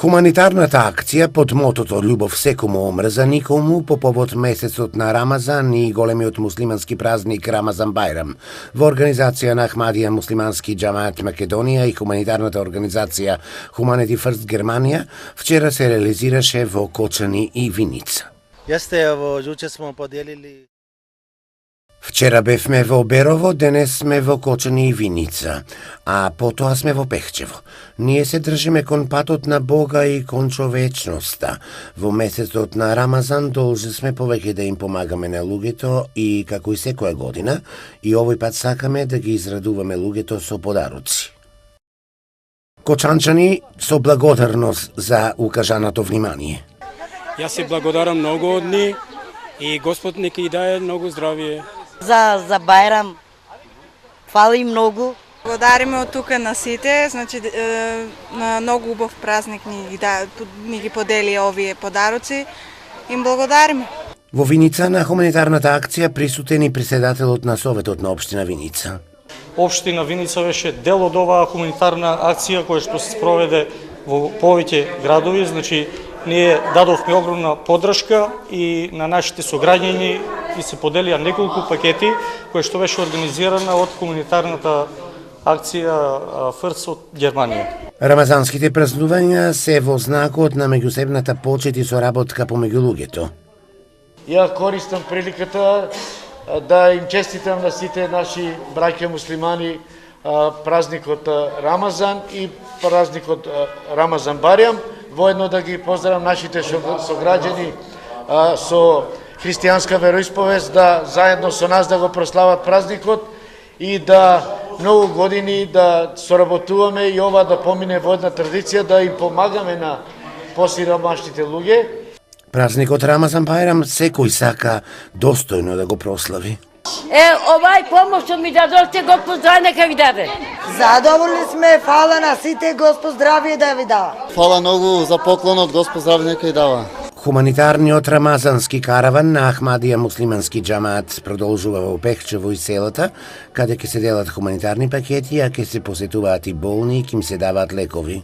Хуманитарната акција под мотото Љубов секому, омрза никому по повод месецот на Рамазан и големиот муслимански празник Рамазан Бајрам во организација на Ахмадија муслимански џамаат Македонија и хуманитарната организација Humanity First Германија вчера се реализираше во Кочани и Виница. Јесте, во жуче смо поделили. Вчера бевме во Берово, денес сме во Кочани и Виница, а потоа сме во Пехчево. Ние се држиме кон патот на Бога и кон човечноста. Во месецот на Рамазан должни сме повеќе да им помагаме на луѓето и како и секоја година, и овој пат сакаме да ги израдуваме луѓето со подароци. Кочанчани со благодарност за укажаното внимание. Јас се благодарам многу од нив и Господ нека и даде многу здравие. За Бајрам фали многу. Благодариме од тука на сите, значи на многу убав празник ни ги подели овие подароци. Им благодариме. Во Виница на хуманитарната акција присутен и председателот на Советот на општина Виница. Општина Виница беше дел од оваа хуманитарна акција која што се спроведе во повеќе градови, значи ние дадовме огромна поддршка и на нашите сограѓани и се поделија неколку пакети кои што беше организирана од хуманитарната акција ФРЦ од Германија. Рамазанските празнувања се во знакот на меѓусебната почит и соработка помеѓу луѓето. Ја користам приликата да им честитам на сите наши браќа муслимани празникот Рамазан и празникот Рамазан Бајрам, воедно да ги поздравам нашите сограѓани со христијанска вероисповест да заедно со нас да го прослават празникот и да многу години да соработуваме и ова да помине во една традиција да им помагаме на посиромашните луѓе. Празникот Рамазан Бајрам секој сака достојно да го прослави. Овај помош што ми дадовте, Господ здравје нека ви даде. Задоволни сме, фала на сите, Господ здравје да ви дава. Фала многу за поклонот, Господ здравје нека ви дава. Хуманитарниот рамазански караван на Ахмадија муслимански џамаат продолжува во Пехчево и селата, каде ќе се делат хуманитарни пакети, а ќе се посетуваат и болни и ќе им се даваат лекови.